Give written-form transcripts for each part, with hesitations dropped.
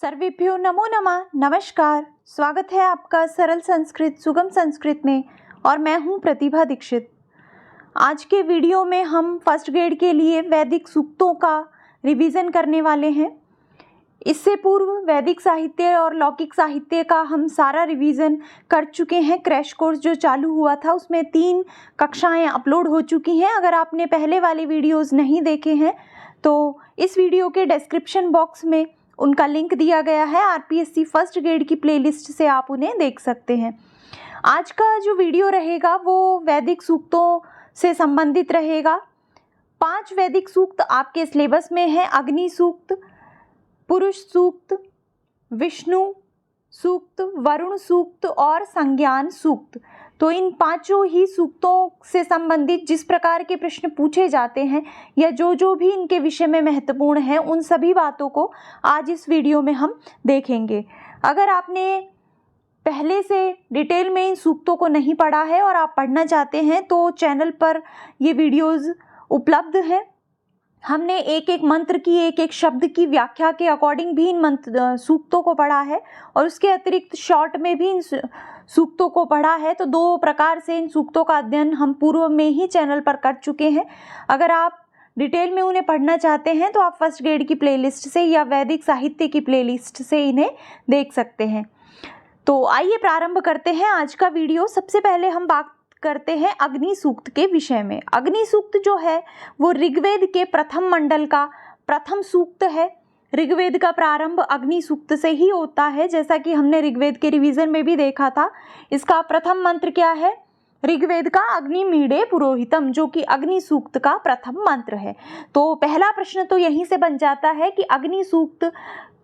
सर्वेभ्यो नमो नमः। नमस्कार, स्वागत है आपका सरल संस्कृत सुगम संस्कृत में और मैं हूं प्रतिभा दीक्षित। आज के वीडियो में हम फर्स्ट ग्रेड के लिए वैदिक सूक्तों का रिवीजन करने वाले हैं। इससे पूर्व वैदिक साहित्य और लौकिक साहित्य का हम सारा रिवीजन कर चुके हैं। क्रैश कोर्स जो चालू हुआ था उसमें 3 कक्षाएं अपलोड हो चुकी हैं। अगर आपने पहले वाले वीडियोस नहीं देखे हैं तो इस वीडियो के डिस्क्रिप्शन बॉक्स में उनका लिंक दिया गया है। आरपीएससी फर्स्ट ग्रेड की प्लेलिस्ट से आप उन्हें देख सकते हैं। आज का जो वीडियो रहेगा वो वैदिक सूक्तों से संबंधित रहेगा। 5 वैदिक सूक्त आपके सिलेबस में हैं। अग्नि सूक्त, पुरुष सूक्त, विष्णु सूक्त, वरुण सूक्त और संज्ञान सूक्त। तो इन 5 ही सूक्तों से संबंधित जिस प्रकार के प्रश्न पूछे जाते हैं या जो भी इनके विषय में महत्वपूर्ण है उन सभी बातों को आज इस वीडियो में हम देखेंगे। अगर आपने पहले से डिटेल में इन सूक्तों को नहीं पढ़ा है और आप पढ़ना चाहते हैं तो चैनल पर ये वीडियोज़ उपलब्ध हैं। हमने एक एक मंत्र की एक एक शब्द की व्याख्या के अकॉर्डिंग भी इन सूक्तों को पढ़ा है और उसके अतिरिक्त शॉर्ट में भी इन सूक्तों को पढ़ा है। तो 2 प्रकार से इन सूक्तों का अध्ययन हम पूर्व में ही चैनल पर कर चुके हैं। अगर आप डिटेल में उन्हें पढ़ना चाहते हैं तो आप फर्स्ट ग्रेड की प्लेलिस्ट से या वैदिक साहित्य की प्लेलिस्ट से इन्हें देख सकते हैं। तो आइए प्रारंभ करते हैं आज का वीडियो। सबसे पहले हम बात करते हैं अग्नि सूक्त के विषय में। अग्नि सूक्त जो है वो ऋग्वेद के प्रथम मंडल का प्रथम सूक्त है। ऋग्वेद का प्रारंभ अग्नि सूक्त से ही होता है, जैसा कि हमने ऋग्वेद के रिवीजन में भी देखा था। इसका प्रथम मंत्र क्या है? ऋग्वेद का अग्नि मीडे पुरोहितम, जो कि अग्नि सूक्त का प्रथम मंत्र है। तो पहला प्रश्न तो यहीं से बन जाता है कि अग्नि सूक्त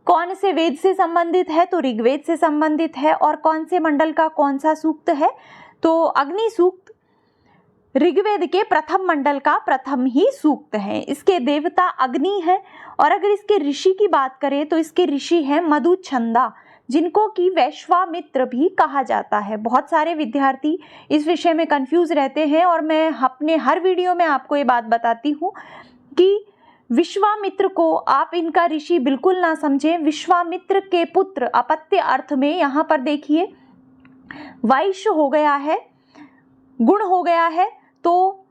कौन से वेद से संबंधित है? तो ऋग्वेद से संबंधित है। और कौन से मंडल का कौन सा सूक्त है? तो अग्नि सूक्त ऋग्वेद के प्रथम मंडल का प्रथम ही सूक्त है। इसके देवता अग्नि है। और अगर इसके ऋषि की बात करें तो इसके ऋषि हैं मधुछंदा, जिनको कि वैश्वामित्र भी कहा जाता है। बहुत सारे विद्यार्थी इस विषय में कंफ्यूज रहते हैं और मैं अपने हर वीडियो में आपको ये बात बताती हूँ कि विश्वामित्र को आप इनका ऋषि बिल्कुल ना समझें। विश्वामित्र के पुत्र अपत्य अर्थ में यहाँ पर देखिए वैश्य हो गया है, गुण हो गया है। तो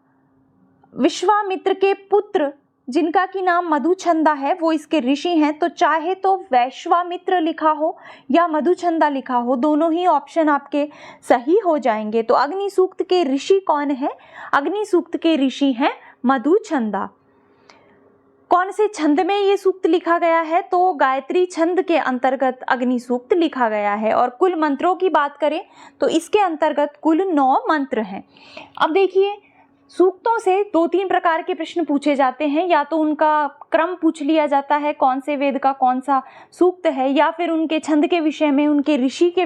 विश्वामित्र के पुत्र जिनका की नाम मधुछंदा है वो इसके ऋषि हैं। तो चाहे तो वैश्वामित्र लिखा हो या मधुछंदा लिखा हो, दोनों ही ऑप्शन आपके सही हो जाएंगे। तो अग्नि सूक्त के ऋषि कौन है? अग्नि सूक्त के ऋषि हैं मधुछंदा। कौन से छंद में ये सूक्त लिखा गया है? तो गायत्री छंद के अंतर्गत अग्नि सूक्त लिखा गया है। और कुल मंत्रों की बात करें तो इसके अंतर्गत कुल 9 मंत्र हैं। अब देखिए, सूक्तों से 2-3 प्रकार के प्रश्न पूछे जाते हैं। या तो उनका क्रम पूछ लिया जाता है, कौन से वेद का कौन सा सूक्त है, या फिर उनके छंद के विषय में, उनके ऋषि के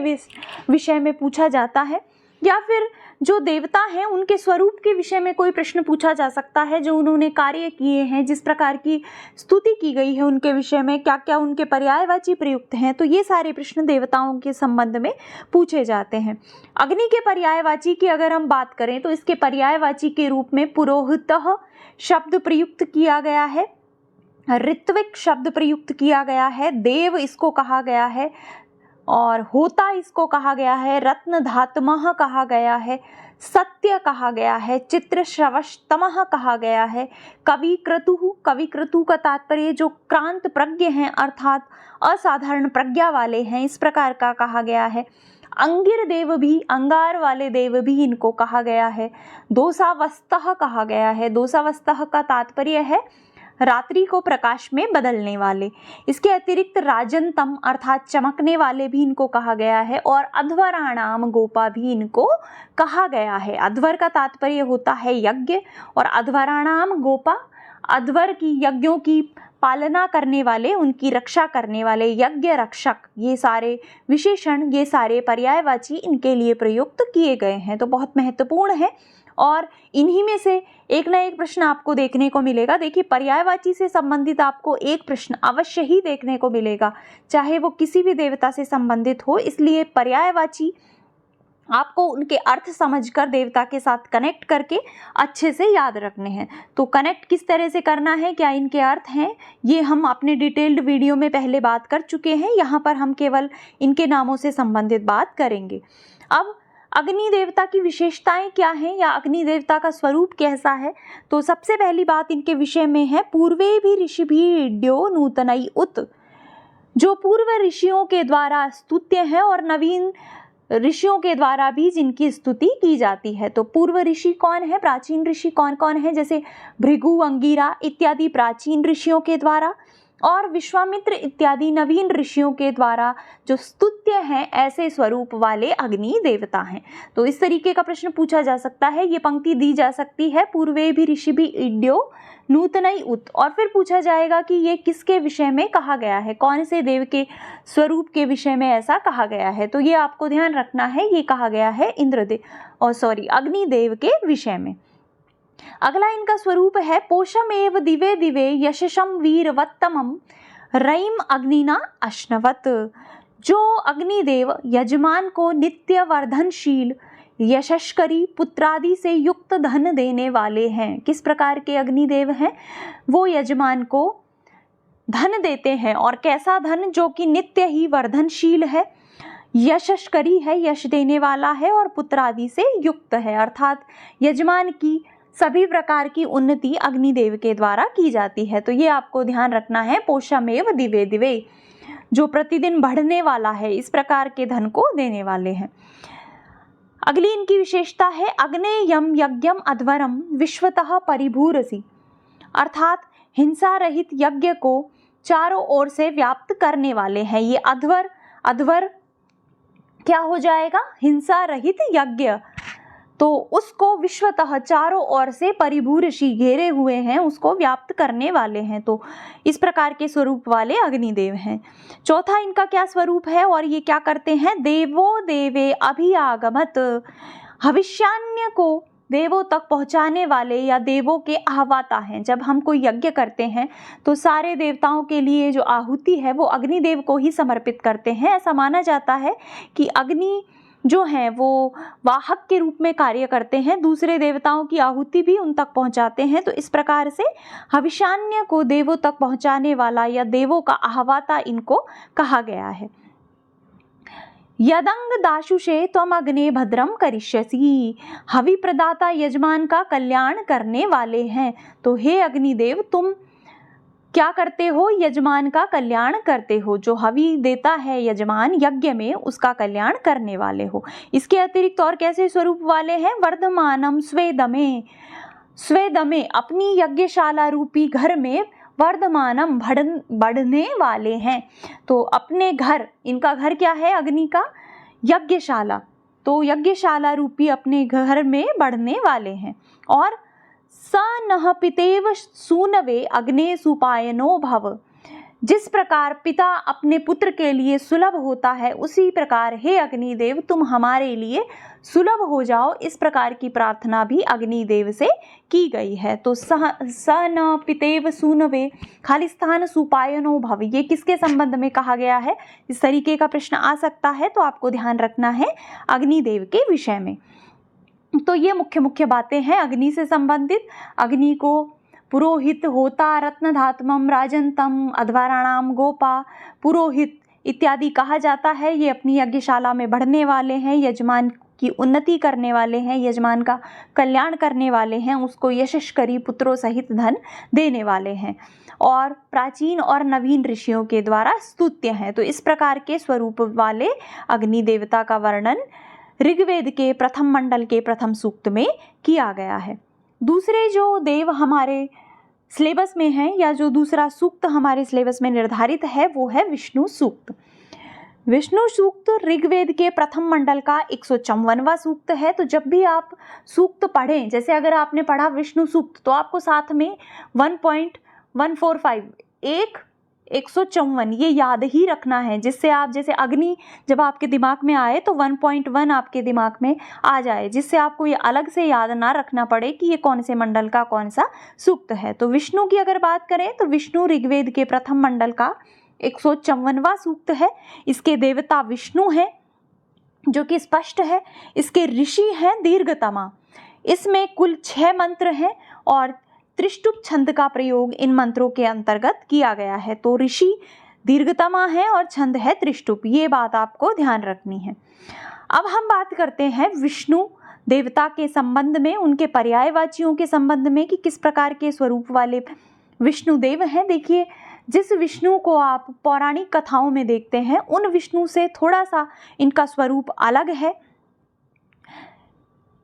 विषय में पूछा जाता है, या फिर जो देवता हैं उनके स्वरूप के विषय में कोई प्रश्न पूछा जा सकता है, जो उन्होंने कार्य किए हैं, जिस प्रकार की स्तुति की गई है उनके विषय में, क्या क्या उनके पर्यायवाची प्रयुक्त हैं। तो ये सारे प्रश्न देवताओं के संबंध में पूछे जाते हैं। अग्नि के पर्यायवाची की अगर हम बात करें तो इसके पर्यायवाची के रूप में पुरोहितः शब्द प्रयुक्त किया गया है, ऋत्विक शब्द प्रयुक्त किया गया है, देव इसको कहा गया है, और होता इसको कहा गया है, रत्न धातमः कहा गया है, सत्य कहा गया है, चित्र श्रवस्तमः कहा गया है, कवि क्रतु का तात्पर्य जो क्रांत प्रज्ञ हैं अर्थात असाधारण प्रज्ञा वाले हैं, इस प्रकार का कहा गया है। अंगिर देव भी, अंगार वाले देव भी इनको कहा गया है। दोषावस्तः कहा गया है। दोषावस्तः का तात्पर्य है रात्रि को प्रकाश में बदलने वाले। इसके अतिरिक्त राजंतम अर्थात चमकने वाले भी इनको कहा गया है। और अध्वराणाम गोपा भी इनको कहा गया है। अध्वर का तात्पर्य होता है यज्ञ और अध्वराणाम गोपा अध्वर की यज्ञों की पालना करने वाले, उनकी रक्षा करने वाले, यज्ञ रक्षक, ये सारे विशेषण, ये सारे पर्यायवाची इनके लिए प्रयुक्त किए गए हैं। तो बहुत महत्वपूर्ण है और इन्हीं में से एक ना एक प्रश्न आपको देखने को मिलेगा। देखिए, पर्यायवाची से संबंधित आपको एक प्रश्न अवश्य ही देखने को मिलेगा, चाहे वो किसी भी देवता से संबंधित हो। इसलिए पर्यायवाची आपको उनके अर्थ समझकर देवता के साथ कनेक्ट करके अच्छे से याद रखने हैं। तो कनेक्ट किस तरह से करना है, क्या इनके अर्थ हैं, ये हम अपने डिटेल्ड वीडियो में पहले बात कर चुके हैं। यहाँ पर हम केवल इनके नामों से संबंधित बात करेंगे। अब अग्नि देवता की विशेषताएं क्या हैं या अग्नि देवता का स्वरूप कैसा है, तो सबसे पहली बात इनके विषय में है पूर्वे भी ऋषि भी इड्यो नूतनई उत, जो पूर्व ऋषियों के द्वारा स्तुत्य है और नवीन ऋषियों के द्वारा भी जिनकी स्तुति की जाती है। तो पूर्व ऋषि कौन है, प्राचीन ऋषि कौन कौन है, जैसे भृगु, अंगिरा इत्यादि प्राचीन ऋषियों के द्वारा, और विश्वामित्र इत्यादि नवीन ऋषियों के द्वारा जो स्तुत्य हैं, ऐसे स्वरूप वाले अग्नि देवता हैं। तो इस तरीके का प्रश्न पूछा जा सकता है। ये पंक्ति दी जा सकती है पूर्वे भी ऋषि भी इड्यो नूतनई उत, और फिर पूछा जाएगा कि ये किसके विषय में कहा गया है, कौन से देव के स्वरूप के विषय में ऐसा कहा गया है। तो ये आपको ध्यान रखना है, ये कहा गया है अग्निदेव के विषय में। अगला इनका स्वरूप है पोषमेव दिवे दिवे यशशम वीरवत्तमम रईम अग्निना अश्नवत, जो अग्निदेव यजमान को नित्य वर्धनशील यशस्करी पुत्रादि से युक्त धन देने वाले हैं। किस प्रकार के अग्निदेव हैं, वो यजमान को धन देते हैं, और कैसा धन, जो कि नित्य ही वर्धनशील है, यशस्करी है, यश देने वाला है, और पुत्रादि से युक्त है, अर्थात यजमान की सभी प्रकार की उन्नति अग्निदेव के द्वारा की जाती है। तो ये आपको ध्यान रखना है, पोषमेव दिवे दिवे, जो प्रतिदिन बढ़ने वाला है, इस प्रकार के धन को देने वाले हैं। अगली इनकी विशेषता है अग्नेयम यज्ञम अध्वरम विश्वतः परिभूरसी, अर्थात हिंसा रहित यज्ञ को चारों ओर से व्याप्त करने वाले हैं। ये अध्वर क्या हो जाएगा, हिंसा रहित यज्ञ, तो उसको विश्वतः चारों ओर से परिभूरसी घेरे हुए हैं, उसको व्याप्त करने वाले हैं। तो इस प्रकार के स्वरूप वाले अग्निदेव हैं। चौथा इनका क्या स्वरूप है और ये क्या करते हैं, देवो देवे अभियागमत, भविष्यान्य को देवों तक पहुंचाने वाले या देवों के आहवाता हैं। जब हम कोई यज्ञ करते हैं तो सारे देवताओं के लिए जो आहुति है वो अग्निदेव को ही समर्पित करते हैं। ऐसा माना जाता है कि अग्नि जो हैं वो वाहक के रूप में कार्य करते हैं, दूसरे देवताओं की आहुति भी उन तक पहुंचाते हैं। तो इस प्रकार से हविष्यान्य को देवों तक पहुंचाने वाला या देवों का आहवाता इनको कहा गया है। यदंग दाशुषे त्वम अग्ने भद्रम करिष्यसि, हवि प्रदाता यजमान का कल्याण करने वाले हैं। तो हे अग्निदेव, तुम क्या करते हो, यजमान का कल्याण करते हो, जो हवि देता है यजमान यज्ञ में उसका कल्याण करने वाले हो। इसके अतिरिक्त और कैसे स्वरूप वाले हैं, वर्धमानम स्वेदमे, स्वेदमे अपनी यज्ञशाला रूपी घर में वर्धमानम बढ़ने वाले हैं। तो अपने घर, इनका घर क्या है अग्नि का, यज्ञशाला, तो यज्ञशाला रूपी अपने घर में बढ़ने वाले हैं। और स नः पितेव सूनवे अग्ने सुपायनो भव, जिस प्रकार पिता अपने पुत्र के लिए सुलभ होता है उसी प्रकार हे अग्निदेव तुम हमारे लिए सुलभ हो जाओ, इस प्रकार की प्रार्थना भी अग्निदेव से की गई है। तो स न पितेव सूनवे खाली स्थान सुपायनो भव, ये किसके संबंध में कहा गया है, इस तरीके का प्रश्न आ सकता है। तो आपको ध्यान रखना है अग्निदेव के विषय में। तो ये मुख्य बातें हैं अग्नि से संबंधित। अग्नि को पुरोहित, होता, रत्नधात्मम, राजंतम, अध्वराणाम, गोपा, पुरोहित इत्यादि कहा जाता है। ये अपनी यज्ञशाला में बढ़ने वाले हैं, यजमान की उन्नति करने वाले हैं, यजमान का कल्याण करने वाले हैं, उसको यशस्करी पुत्रों सहित धन देने वाले हैं, और प्राचीन और नवीन ऋषियों के द्वारा स्तुत्य हैं। तो इस प्रकार के स्वरूप वाले अग्नि देवता का वर्णन ऋग्वेद के प्रथम मंडल के प्रथम सूक्त में किया गया है। दूसरे जो देव हमारे सिलेबस में हैं या जो दूसरा सूक्त हमारे सिलेबस में निर्धारित है वो है विष्णु सूक्त। विष्णु सूक्त ऋग्वेद के प्रथम मंडल का 154वां सूक्त है। तो जब भी आप सूक्त पढ़ें, जैसे अगर आपने पढ़ा विष्णु सूक्त तो आपको साथ में 1.145 154 ये याद ही रखना है, जिससे आप जैसे अग्नि जब आपके दिमाग में आए तो 1.1 आपके दिमाग में आ जाए, जिससे आपको ये अलग से याद ना रखना पड़े कि ये कौन से मंडल का कौन सा सूक्त है। तो विष्णु की अगर बात करें तो विष्णु ऋग्वेद के प्रथम मंडल का 154वां सूक्त है। इसके देवता विष्णु हैं जो कि स्पष्ट है। इसके ऋषि हैं दीर्घतमा। इसमें कुल 6 मंत्र हैं और त्रिष्टुप छंद का प्रयोग इन मंत्रों के अंतर्गत किया गया है। तो ऋषि दीर्घतमा है और छंद है त्रिष्टुप, ये बात आपको ध्यान रखनी है। अब हम बात करते हैं विष्णु देवता के संबंध में, उनके पर्यायवाचियों के संबंध में कि किस प्रकार के स्वरूप वाले विष्णु देव हैं। देखिए, जिस विष्णु को आप पौराणिक कथाओं में देखते हैं उन विष्णु से थोड़ा सा इनका स्वरूप अलग है।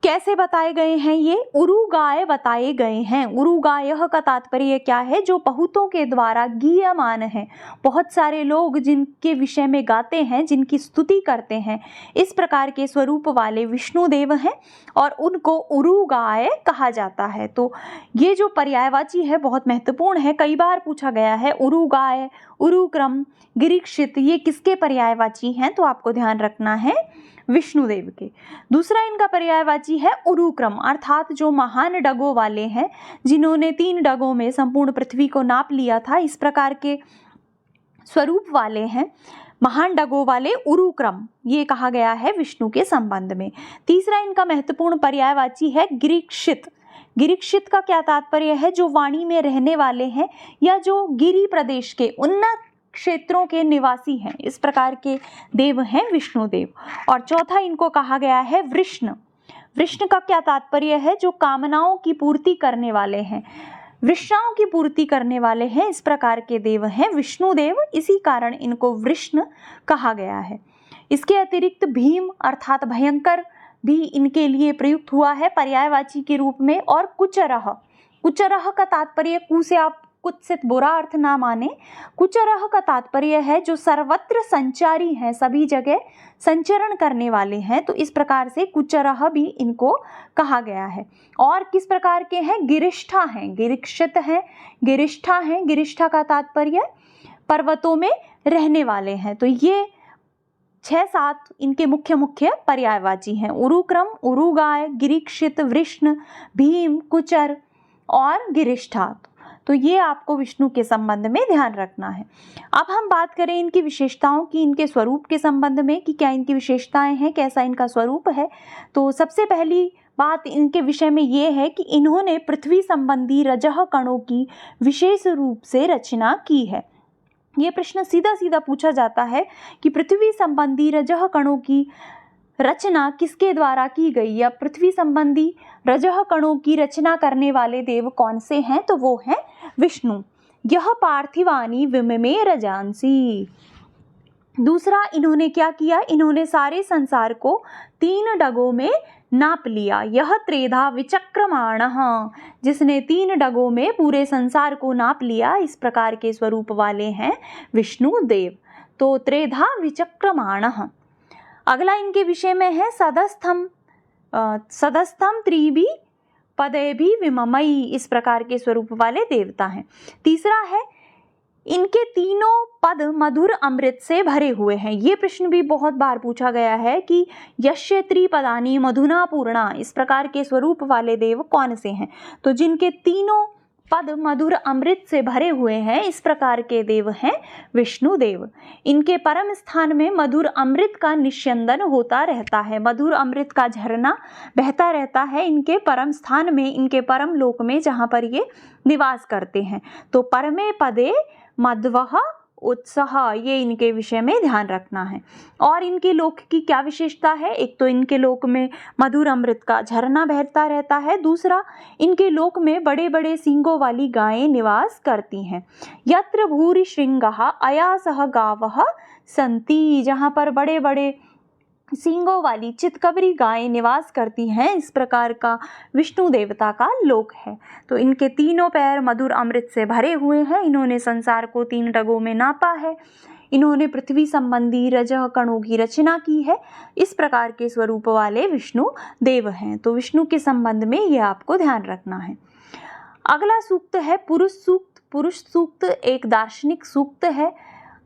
कैसे बताए गए हैं ये? उरुगाय बताए गए हैं। उरुगायः का तात्पर्य क्या है? जो बहुतों के द्वारा गीयमान है। बहुत सारे लोग जिनके विषय में गाते हैं, जिनकी स्तुति करते हैं, इस प्रकार के स्वरूप वाले विष्णु देव हैं और उनको उरुगाय कहा जाता है। तो ये जो पर्यायवाची है बहुत महत्वपूर्ण है। कई बार पूछा गया है उरुगाय, उरुक्रम, गिरीक्षित, ये किसके पर्यायवाची हैं? तो आपको ध्यान रखना है विष्णुदेव के। दूसरा इनका पर्यायवाची है उरुक्रम, अर्थात जो महान डगों वाले हैं, जिन्होंने 3 डगों में संपूर्ण पृथ्वी को नाप लिया था, इस प्रकार के स्वरूप वाले हैं महान डगों वाले उरुक्रम, ये कहा गया है विष्णु के संबंध में। तीसरा इनका महत्वपूर्ण पर्यायवाची है गिरीक्षित। गिरीक्षित का क्या तात्पर्य है? जो वाणी में रहने वाले हैं या जो गिरि प्रदेश के उन्नत क्षेत्रों के निवासी हैं, इस प्रकार के देव हैं विष्णु देव। और चौथा इनको कहा गया है वृष्ण। वृष्ण का क्या तात्पर्य है? जो कामनाओं की पूर्ति करने वाले हैं, वृषाओं की पूर्ति करने वाले हैं, इस प्रकार के देव हैं विष्णु देव। इसी कारण इनको वृष्ण कहा गया है। इसके अतिरिक्त भीम अर्थात भयंकर भी इनके लिए प्रयुक्त हुआ है पर्यायवाची के रूप में। और कुचरह, कुचरह का तात्पर्य, कु से आप कुत्सित बुरा अर्थ ना माने, कुचरह का तात्पर्य है जो सर्वत्र संचारी हैं, सभी जगह संचरण करने वाले हैं। तो इस प्रकार से कुचरह भी इनको कहा गया है। और किस प्रकार के हैं? गिरिष्ठा हैं, गिरीक्षित हैं, गिरिष्ठा हैं। गिरिष्ठा का तात्पर्य पर्वतों में रहने वाले हैं। तो ये 6-7 इनके मुख्य मुख्य पर्यायवाची हैं। उरुक्रम, उरुगाय, गिरीक्षित, वृष्ण, भीम, कुचर और गिरिष्ठा। तो ये आपको विष्णु के संबंध में ध्यान रखना है। अब हम बात करें इनकी विशेषताओं की, इनके स्वरूप के संबंध में कि क्या इनकी विशेषताएं हैं, कैसा इनका स्वरूप है। तो सबसे पहली बात इनके विषय में ये है कि इन्होंने पृथ्वी संबंधी रजः कणों की विशेष रूप से रचना की है। ये प्रश्न सीधा सीधा पूछा जाता है कि पृथ्वी संबंधी रजः कणों की रचना किसके द्वारा की गई, या पृथ्वी संबंधी रजः कणों की रचना करने वाले देव कौन से हैं? तो वो हैं विष्णु। यह पार्थिवानी विममे रजांसी। दूसरा इन्होंने क्या किया? इन्होंने सारे संसार को 3 डगों में नाप लिया। यह त्रेधा विचक्रमाणः, जिसने 3 डगों में पूरे संसार को नाप लिया, इस प्रकार के स्वरूप वाले हैं विष्णु देव। तो त्रेधा विचक्रमाणः। अगला इनके विषय में है सदस्थम, सदस्थम त्रिभी पदेभी विममयी, इस प्रकार के स्वरूप वाले देवता हैं। तीसरा है इनके तीनों पद मधुर अमृत से भरे हुए हैं। ये प्रश्न भी बहुत बार पूछा गया है कि यस्य त्रिपदानि मधुना पूर्णा, इस प्रकार के स्वरूप वाले देव कौन से हैं? तो जिनके तीनों पद मधुर अमृत से भरे हुए हैं, इस प्रकार के देव हैं विष्णु देव। इनके परम स्थान में मधुर अमृत का निस्यंदन होता रहता है, मधुर अमृत का झरना बहता रहता है इनके परम स्थान में, इनके परम लोक में, जहाँ पर ये निवास करते हैं। तो परमे पदे मध्वः उत्साह, ये इनके विषय में ध्यान रखना है। और इनके लोक की क्या विशेषता है? एक तो इनके लोक में मधुर अमृत का झरना बहता रहता है। दूसरा, इनके लोक में बड़े बड़े सींगों वाली गायें निवास करती हैं। यत्र भूरि श्रृंगः अयासः गावः सन्ति, जहाँ पर बड़े बड़े सींगों वाली चितकबरी गायें निवास करती हैं, इस प्रकार का विष्णु देवता का लोक है। तो इनके तीनों पैर मधुर अमृत से भरे हुए हैं। इन्होंने संसार को 3 डगों में नापा है। इन्होंने पृथ्वी संबंधी रजः कणों की रचना की है। इस प्रकार के स्वरूप वाले विष्णु देव हैं। तो विष्णु के संबंध में ये आपको ध्यान रखना है। अगला सूक्त है पुरुष सूक्त। पुरुष सूक्त एक दार्शनिक सूक्त है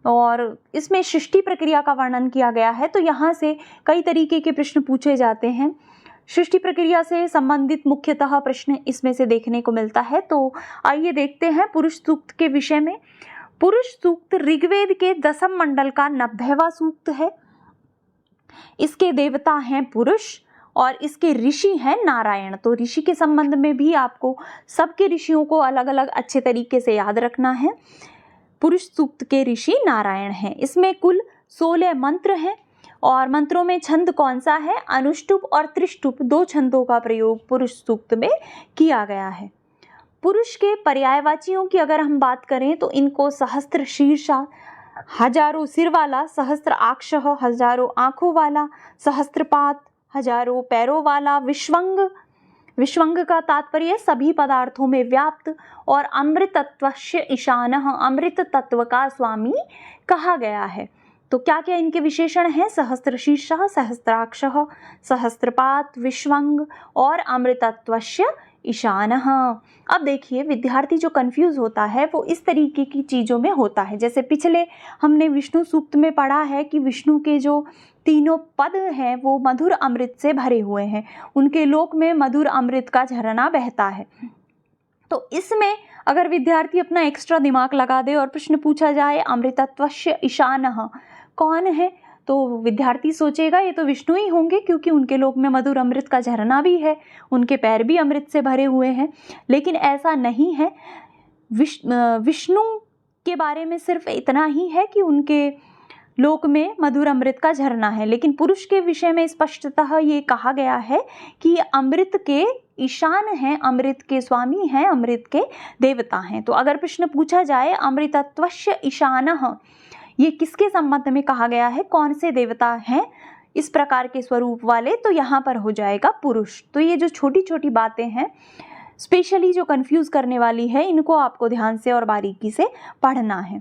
और इसमें सृष्टि प्रक्रिया का वर्णन किया गया है। तो यहाँ से कई तरीके के प्रश्न पूछे जाते हैं। सृष्टि प्रक्रिया से संबंधित मुख्यतः प्रश्न इसमें से देखने को मिलता है। तो आइए देखते हैं पुरुष सूक्त के विषय में। पुरुष सूक्त ऋग्वेद के 10वें मंडल का 90वां सूक्त है। इसके देवता हैं पुरुष और इसके ऋषि हैं नारायण। तो ऋषि के संबंध में भी आपको सबके ऋषियों को अलग अलग अच्छे तरीके से याद रखना है। पुरुष सूक्त के ऋषि नारायण हैं। इसमें कुल 16 मंत्र हैं और मंत्रों में छंद कौन सा है? अनुष्टुप और त्रिष्टुप, 2 छंदों का प्रयोग पुरुष सूक्त में किया गया है। पुरुष के पर्यायवाचियों की अगर हम बात करें तो इनको सहस्त्र शीर्षा, हजारों सिर वाला, सहस्त्र आक्ष, हजारों आंखों वाला, सहस्त्रपात, हजारों पैरों वाला, विश्वंग, विश्वंग का तात्पर्य सभी पदार्थों में व्याप्त, और अमृतत्वस्य ईशानः, अमृत तत्व का स्वामी कहा गया है। तो क्या क्या इनके विशेषण हैं? सहस्त्रशीर्षः, सहस्त्राक्षः, सहस्त्रपात, विश्वंग और अमृतत्वस्य ईशानः। अब देखिए, विद्यार्थी जो कंफ्यूज होता है वो इस तरीके की चीज़ों में होता है। जैसे पिछले हमने विष्णु सूक्त में पढ़ा है कि विष्णु के जो तीनों पद हैं वो मधुर अमृत से भरे हुए हैं, उनके लोक में मधुर अमृत का झरना बहता है। तो इसमें अगर विद्यार्थी अपना एक्स्ट्रा दिमाग लगा दे और प्रश्न पूछा जाए अमृतत्वस्य ईशानः कौन है, तो विद्यार्थी सोचेगा ये तो विष्णु ही होंगे, क्योंकि उनके लोक में मधुर अमृत का झरना भी है, उनके पैर भी अमृत से भरे हुए हैं। लेकिन ऐसा नहीं है। विष्णु के बारे में सिर्फ इतना ही है कि उनके लोक में मधुर अमृत का झरना है, लेकिन पुरुष के विषय में स्पष्टतः ये कहा गया है कि ये अमृत के ईशान हैं, अमृत के स्वामी हैं, अमृत के देवता हैं। तो अगर प्रश्न पूछा जाए अमृतत्वस्य ईशानः, ये किसके संबंध में कहा गया है, कौन से देवता हैं इस प्रकार के स्वरूप वाले, तो यहाँ पर हो जाएगा पुरुष। तो ये जो छोटी छोटी बातें हैं स्पेशली जो कंफ्यूज करने वाली है, इनको आपको ध्यान से और बारीकी से पढ़ना है।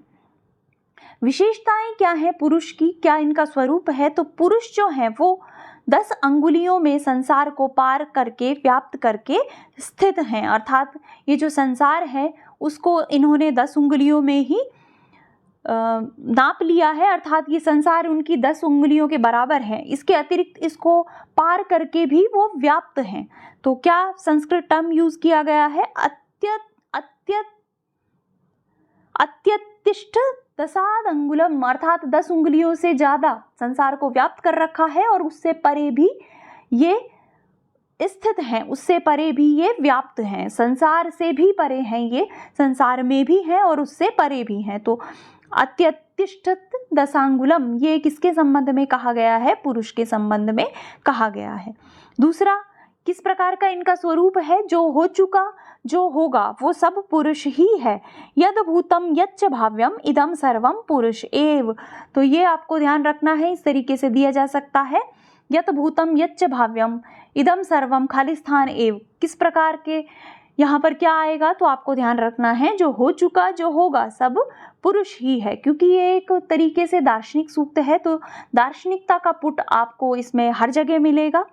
विशेषताएं क्या है पुरुष की, क्या इनका स्वरूप है? तो पुरुष जो है वो 10 अंगुलियों में संसार को पार करके, व्याप्त करके स्थित हैं। अर्थात ये जो संसार है उसको इन्होंने 10 उंगलियों में ही नाप लिया है, अर्थात ये संसार उनकी 10 उंगलियों के बराबर है। इसके अतिरिक्त इसको पार करके भी वो व्याप्त हैं। तो क्या संस्कृत टर्म यूज किया गया है? अत्यतिष्ठ दसाद अंगुलम, अर्थात 10 उंगलियों से ज्यादा संसार को व्याप्त कर रखा है और उससे परे भी ये स्थित हैं, उससे परे भी ये व्याप्त हैं, संसार से भी परे हैं, ये संसार में भी हैं और उससे परे भी हैं। तो अत्यतिष्ठत दशांगुलम, ये किसके संबंध में कहा गया है? पुरुष के संबंध में कहा गया है। दूसरा, किस प्रकार का इनका स्वरूप है? जो हो चुका, जो होगा वो सब पुरुष ही है। यद भूतम यच्च भाव्यम इदम सर्वम पुरुष एव। तो ये आपको ध्यान रखना है, इस तरीके से दिया जा सकता है, यत भूतम यच्च भाव्यम इदम सर्वम खाली स्थान एव। किस प्रकार के यहाँ पर क्या आएगा? तो आपको ध्यान रखना है, जो हो चुका, जो होगा सब पुरुष ही है, क्योंकि ये एक तरीके से दार्शनिक सूक्त है, तो दार्शनिकता का पुट आपको इसमें हर जगह मिलेगा।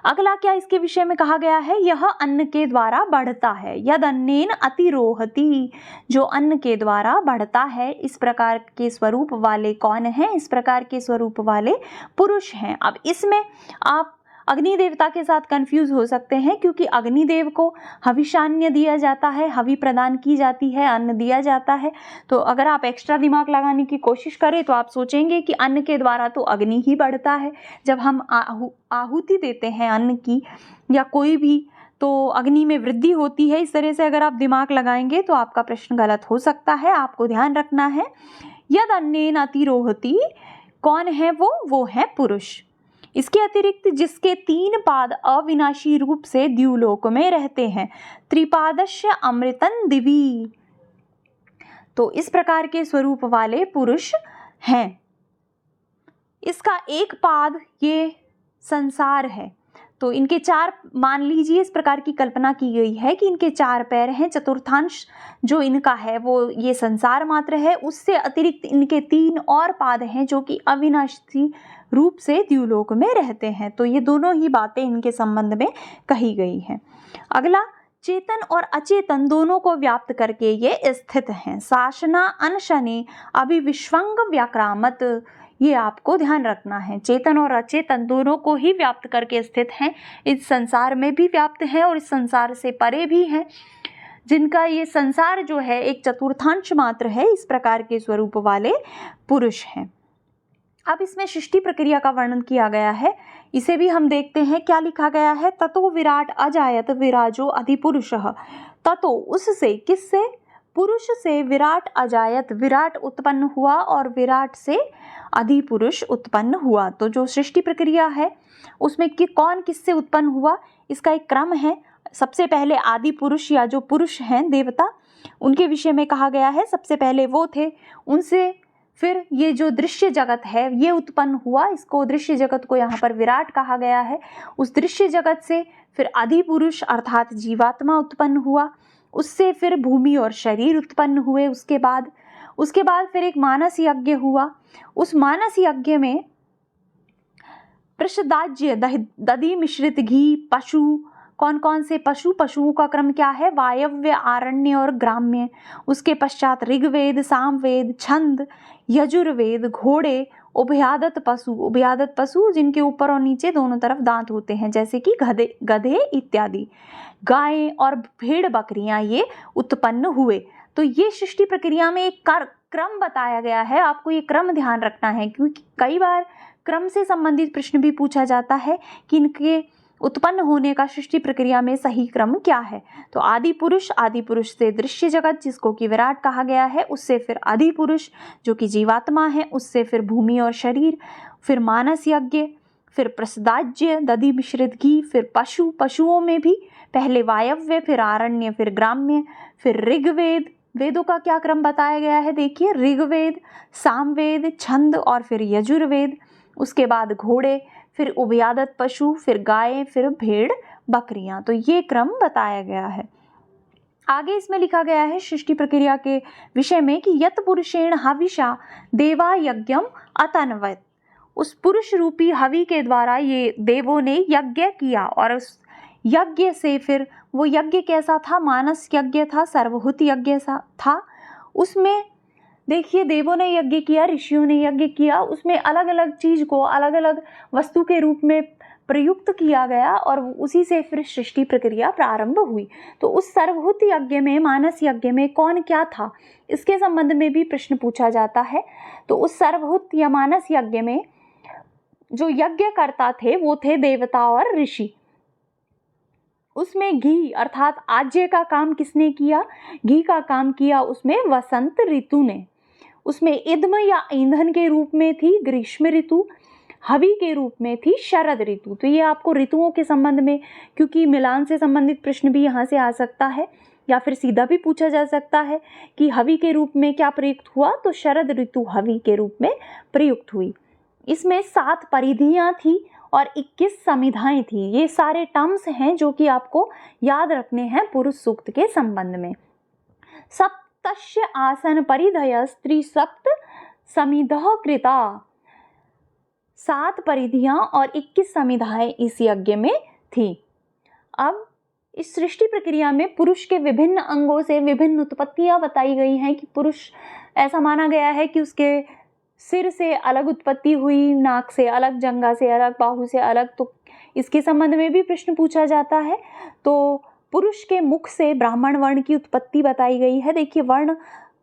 अगला क्या इसके विषय में कहा गया है? यह अन्न के द्वारा बढ़ता है, यद अन्नेन अतिरोहति, जो अन्न के द्वारा बढ़ता है। इस प्रकार के स्वरूप वाले कौन हैं? इस प्रकार के स्वरूप वाले पुरुष हैं। अब इसमें आप अग्नि देवता के साथ कंफ्यूज हो सकते हैं, क्योंकि अग्निदेव को हविषान्य दिया जाता है, हवि प्रदान की जाती है, अन्न दिया जाता है। तो अगर आप एक्स्ट्रा दिमाग लगाने की कोशिश करें तो आप सोचेंगे कि अन्न के द्वारा तो अग्नि ही बढ़ता है। जब हम आहुति देते हैं अन्न की या कोई भी, तो अग्नि में वृद्धि होती है। इस तरह से अगर आप दिमाग लगाएंगे तो आपका प्रश्न गलत हो सकता है। आपको ध्यान रखना है, यद अन्नेन अतिरोहति, कौन है वो है पुरुष। इसके अतिरिक्त जिसके 3 पाद अविनाशी रूप से द्युलोक में रहते हैं, त्रिपादस्य अमृतन दिवी। तो इस प्रकार के स्वरूप वाले पुरुष हैं। इसका एक पाद ये संसार है, तो इनके 4, मान लीजिए इस प्रकार की कल्पना की गई है कि इनके 4 पैर हैं, चतुर्थांश जो इनका है वो ये संसार मात्र है, उससे अतिरिक्त इनके 3 और पाद हैं जो कि अविनाशी रूप से द्युलोक में रहते हैं। तो ये दोनों ही बातें इनके संबंध में कही गई हैं। अगला, चेतन और अचेतन दोनों को व्याप्त करके ये स्थित हैं। शासना अनशने अभिविश्वंग व्याक्रामत, ये आपको ध्यान रखना है। चेतन और अचेतन दोनों को ही व्याप्त करके स्थित हैं, इस संसार में भी व्याप्त हैं और इस संसार से परे भी हैं, जिनका ये संसार जो है एक चतुर्थांश मात्र है। इस प्रकार के स्वरूप वाले पुरुष हैं। अब इसमें सृष्टि प्रक्रिया का वर्णन किया गया है, इसे भी हम देखते हैं। क्या लिखा गया है? ततो विराट अजायत विराजो अधिपुरुषः। ततो उससे, किससे? पुरुष से विराट अजायत, विराट उत्पन्न हुआ और विराट से अधिपुरुष उत्पन्न हुआ। तो जो सृष्टि प्रक्रिया है उसमें कि कौन किससे उत्पन्न हुआ, इसका एक क्रम है। सबसे पहले आदि पुरुष या जो पुरुष हैं देवता, उनके विषय में कहा गया है। सबसे पहले वो थे, उनसे फिर ये जो दृश्य जगत है ये उत्पन्न हुआ। इसको दृश्य जगत को यहाँ पर विराट कहा गया है। उस दृश्य जगत से फिर आदि पुरुष अर्थात जीवात्मा उत्पन्न हुआ। उससे फिर भूमि और शरीर उत्पन्न हुए। उसके बाद फिर एक मानस यज्ञ हुआ। उस मानस यज्ञ में प्रषदाज्य, दधि मिश्रित घी, पशु, कौन कौन से पशु? पशुओं का क्रम क्या है? वायव्य, आरण्य और ग्राम्य। उसके पश्चात ऋग्वेद, सामवेद, छंद, यजुर्वेद, घोड़े, उभयादत पशु। उभयादत पशु जिनके ऊपर और नीचे दोनों तरफ दांत होते हैं, जैसे कि गधे इत्यादि। गायें और भेड़ बकरियां ये उत्पन्न हुए। तो ये सृष्टि प्रक्रिया में एक क्रम बताया गया है। आपको ये क्रम ध्यान रखना है, क्योंकि कई बार क्रम से संबंधित प्रश्न भी पूछा जाता है कि इनके उत्पन्न होने का सृष्टि प्रक्रिया में सही क्रम क्या है। तो आदि पुरुष से दृश्य जगत जिसको कि विराट कहा गया है, उससे फिर आदि पुरुष जो कि जीवात्मा है, उससे फिर भूमि और शरीर, फिर मानस यज्ञ, फिर प्रसदाज्य, दधि मिश्रित घी, फिर पशुओं में भी पहले वायव्य, फिर आरण्य, फिर ग्राम्य, फिर ऋग्वेद। वेदों का क्या क्रम बताया गया है? देखिए, ऋग्वेद, सामवेद, छंद और फिर यजुर्वेद। उसके बाद घोड़े, फिर उभयादत पशु, फिर गायें, फिर भेड़ बकरियां। तो ये क्रम बताया गया है। आगे इसमें लिखा गया है सृष्टि प्रक्रिया के विषय में कि यत पुरुषेण हविषा देवा यज्ञम अतन्वत। उस पुरुष रूपी हवि के द्वारा ये देवों ने यज्ञ किया, और उस यज्ञ से फिर वो यज्ञ कैसा था? मानस यज्ञ था, सर्वहूत यज्ञ था। उसमें देखिए देवों ने यज्ञ किया, ऋषियों ने यज्ञ किया, उसमें अलग अलग चीज को अलग अलग वस्तु के रूप में प्रयुक्त किया गया और उसी से फिर सृष्टि प्रक्रिया प्रारंभ हुई। तो उस सर्वहूत यज्ञ में, मानस यज्ञ में कौन क्या था, इसके संबंध में भी प्रश्न पूछा जाता है। तो उस सर्वहूत या मानस यज्ञ में जो यज्ञ करता थे वो थे देवता और ऋषि। उसमें घी अर्थात आज्य का काम किसने किया? घी का काम किया उसमें वसंत ऋतु ने। उसमें इद्म या ईंधन के रूप में थी ग्रीष्म ऋतु, हवि के रूप में थी शरद ऋतु। तो ये आपको ऋतुओं के संबंध में, क्योंकि मिलान से संबंधित प्रश्न भी यहाँ से आ सकता है, या फिर सीधा भी पूछा जा सकता है कि हवि के रूप में क्या प्रयुक्त हुआ? तो शरद ऋतु हवि के रूप में प्रयुक्त हुई। इसमें 7 परिधियां थी और 21 समिधाएं थी। ये सारे टर्म्स हैं जो कि आपको याद रखने हैं पुरुष सूक्त के संबंध में। सप्तस्य आसन परिधय स्त्री सप्त समिधः कृता। 7 परिधियां और 21 समिधाएं इस यज्ञ में थी। अब इस सृष्टि प्रक्रिया में पुरुष के विभिन्न अंगों से विभिन्न उत्पत्तियां बताई गई हैं कि पुरुष, ऐसा माना गया है कि उसके सिर से अलग उत्पत्ति हुई, नाक से अलग, जंघा से अलग, बाहु से अलग। तो इसके संबंध में भी प्रश्न पूछा जाता है। तो पुरुष के मुख से ब्राह्मण वर्ण की उत्पत्ति बताई गई है। देखिए, वर्ण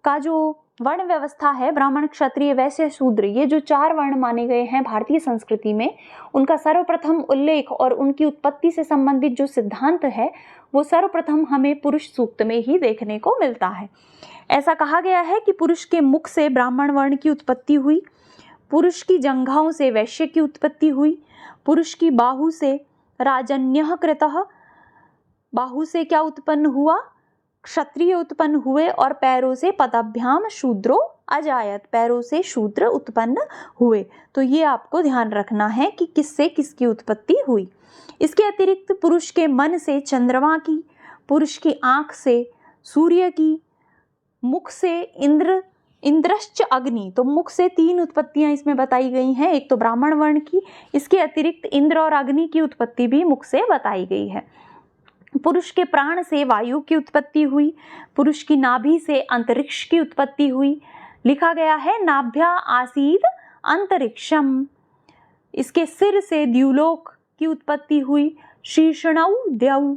का जो वर्ण व्यवस्था है, ब्राह्मण, क्षत्रिय, वैश्य, शूद्र, ये जो 4 वर्ण माने गए हैं भारतीय संस्कृति में, उनका सर्वप्रथम उल्लेख और उनकी उत्पत्ति से संबंधित जो सिद्धांत है वो सर्वप्रथम हमें पुरुष सूक्त में ही देखने को मिलता है। ऐसा कहा गया है कि पुरुष के मुख से ब्राह्मण वर्ण की उत्पत्ति हुई, पुरुष की जंघाओं से वैश्य की उत्पत्ति हुई, पुरुष की बाहु से राजन्यः कृतः, बाहु से क्या उत्पन्न हुआ? क्षत्रिय उत्पन्न हुए, और पैरों से पदभ्याम शूद्रो अजायत, पैरों से शूद्र उत्पन्न हुए। तो ये आपको ध्यान रखना है कि किससे किसकी उत्पत्ति हुई। इसके अतिरिक्त पुरुष के मन से चंद्रमा की, पुरुष की आंख से सूर्य की, मुख से इंद्रश्च अग्नि। तो मुख से 3 उत्पत्तियां इसमें बताई गई हैं, एक तो ब्राह्मण वर्ण की, इसके अतिरिक्त इंद्र और अग्नि की उत्पत्ति भी मुख से बताई गई है। पुरुष के प्राण से वायु की उत्पत्ति हुई, पुरुष की नाभि से अंतरिक्ष की उत्पत्ति हुई। लिखा गया है नाभ्या आसीद अंतरिक्षम। इसके सिर से द्युलोक की उत्पत्ति हुई, शीर्षणौ द्यौ।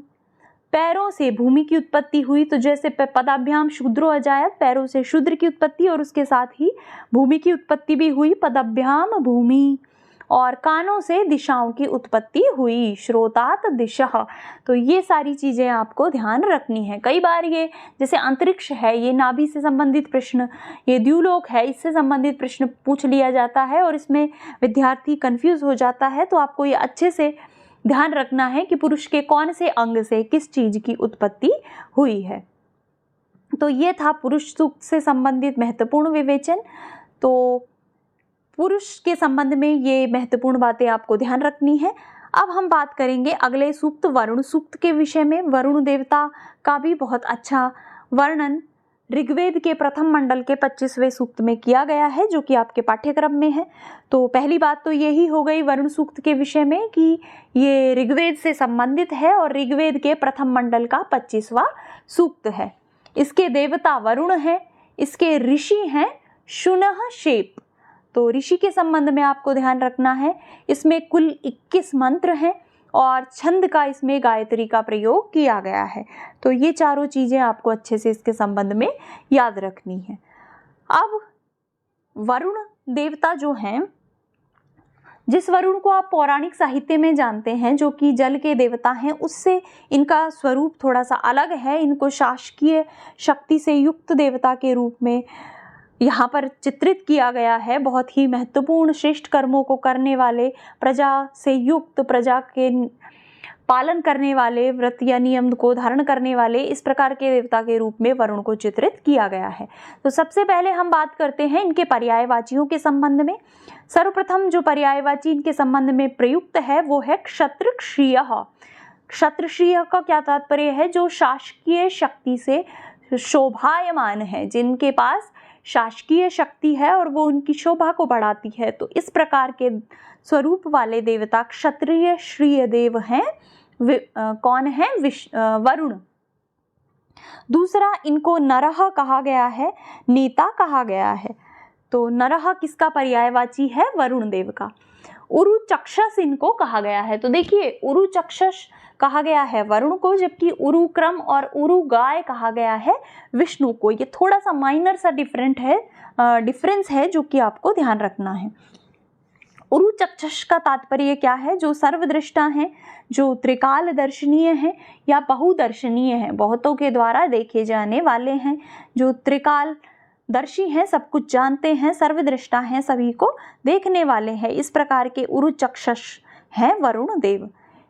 पैरों से भूमि की उत्पत्ति हुई, तो जैसे पदाभ्याम शूद्रो अजायत, पैरों से शूद्र की उत्पत्ति और उसके साथ ही भूमि की उत्पत्ति भी हुई, पदाभ्याम भूमि। और कानों से दिशाओं की उत्पत्ति हुई, श्रोतात दिशः। तो ये सारी चीज़ें आपको ध्यान रखनी है। कई बार ये जैसे अंतरिक्ष है, ये नाभि से संबंधित प्रश्न, ये द्युलोक है, इससे संबंधित प्रश्न पूछ लिया जाता है और इसमें विद्यार्थी कंफ्यूज हो जाता है। तो आपको ये अच्छे से ध्यान रखना है कि पुरुष के कौन से अंग से किस चीज़ की उत्पत्ति हुई है। तो ये था पुरुष सूक्त से संबंधित महत्वपूर्ण विवेचन। तो पुरुष के संबंध में ये महत्वपूर्ण बातें आपको ध्यान रखनी है। अब हम बात करेंगे अगले सूक्त वरुण सूक्त के विषय में। वरुण देवता का भी बहुत अच्छा वर्णन ऋग्वेद के प्रथम मंडल के 25वें सूक्त में किया गया है, जो कि आपके पाठ्यक्रम में है। तो पहली बात तो यही हो गई वरुण सूक्त के विषय में कि ये ऋग्वेद से संबंधित है और ऋग्वेद के प्रथम मंडल का 25वां सूक्त है। इसके देवता वरुण हैं, इसके ऋषि हैं शुनः शेप। तो ऋषि के संबंध में आपको ध्यान रखना है, इसमें कुल 21 मंत्र हैं और छंद का इसमें गायत्री का प्रयोग किया गया है। तो ये चारों चीज़ें आपको अच्छे से इसके संबंध में याद रखनी है। अब वरुण देवता जो हैं, जिस वरुण को आप पौराणिक साहित्य में जानते हैं, जो कि जल के देवता हैं, उससे इनका स्वरूप थोड़ा सा अलग है। इनको शासकीय शक्ति से युक्त देवता के रूप में यहाँ पर चित्रित किया गया है। बहुत ही महत्वपूर्ण श्रेष्ठ कर्मों को करने वाले, प्रजा से युक्त, प्रजा के पालन करने वाले, व्रत या नियम को धारण करने वाले, इस प्रकार के देवता के रूप में वरुण को चित्रित किया गया है। तो सबसे पहले हम बात करते हैं इनके पर्यायवाचियों के संबंध में। सर्वप्रथम जो पर्यायवाची इनके संबंध में प्रयुक्त है वो है क्षत्रक्षीयः। क्षत्रक्षीय का क्या तात्पर्य है? जो शासकीय शक्ति से शोभायमान है, जिनके पास शासकीय शक्ति है और वो उनकी शोभा को बढ़ाती है। तो इस प्रकार के स्वरूप वाले देवता क्षत्रिय श्रीय देव हैं। कौन है? वरुण। दूसरा, इनको नरः कहा गया है, नेता कहा गया है। तो नरः किसका पर्यायवाची है? वरुण देव का। उरुचक्षस इनको कहा गया है। तो देखिए, उरुचक्षस कहा गया है वरुण को, जबकि उरुक्रम और उरुगाय कहा गया है विष्णु को। ये थोड़ा सा माइनर सा डिफरेंस है जो कि आपको ध्यान रखना है। उरुचक्षस का तात्पर्य क्या है? जो सर्वदृष्टा हैं, जो त्रिकाल दर्शनीय हैं या बहुदर्शनीय हैं, बहुतों के द्वारा देखे जाने वाले हैं, जो त्रिकाल दर्शी हैं, सब कुछ जानते हैं, सर्वदृष्टा हैं, सभी को देखने वाले हैं। इस प्रकार के उरुचक्षस हैं वरुण देव।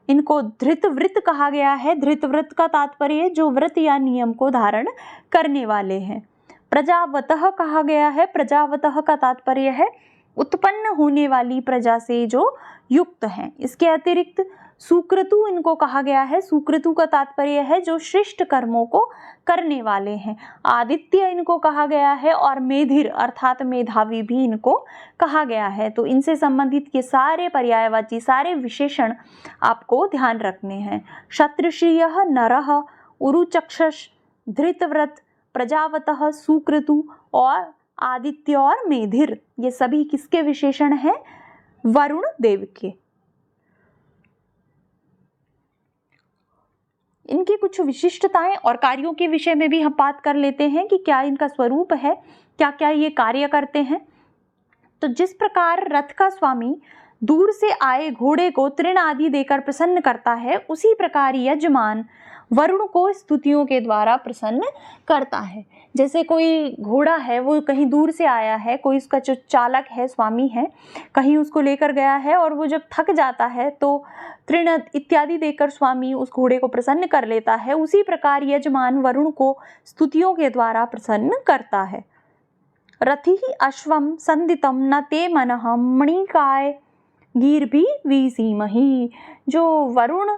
इनको धृतव्रत कहा गया है। धृतव्रत का तात्पर्य जो व्रत या नियम को धारण करने वाले हैं। प्रजावतः कहा गया है। प्रजावतः का तात्पर्य है उत्पन्न होने वाली प्रजा से जो युक्त हैं। इसके अतिरिक्त सुक्रतु इनको कहा गया है। सुक्रतु का तात्पर्य है जो श्रेष्ठ कर्मों को करने वाले हैं। आदित्य इनको कहा गया है और मेधिर अर्थात मेधावी भी इनको कहा गया है। तो इनसे संबंधित ये सारे पर्यायवाची, सारे विशेषण आपको ध्यान रखने हैं। क्षत्रियः, नरः, उरुचक्षस, धृतव्रत, प्रजावतः, सुक्रतु और आदित्य और मेधिर, ये सभी किसके विशेषण हैं? वरुण देव के। इनकी कुछ विशिष्टताएं और कार्यों के विषय में भी हम बात कर लेते हैं कि क्या इनका स्वरूप है, क्या क्या ये कार्य करते हैं। तो जिस प्रकार रथ का स्वामी दूर से आए घोड़े को तृण आदि देकर प्रसन्न करता है, उसी प्रकार यजमान वरुण को स्तुतियों के द्वारा प्रसन्न करता है। जैसे कोई घोड़ा है, वो कहीं दूर से आया है, कोई उसका जो चालक है, स्वामी है, कहीं उसको लेकर गया है और वो जब थक जाता है तो तृण इत्यादि देकर स्वामी उस घोड़े को प्रसन्न कर लेता है। उसी प्रकार यजमान वरुण को स्तुतियों के द्वारा प्रसन्न करता है। रथि अश्वम संदितम न ते मनः मणिकाय गीर्भि विसीमहि। जो वरुण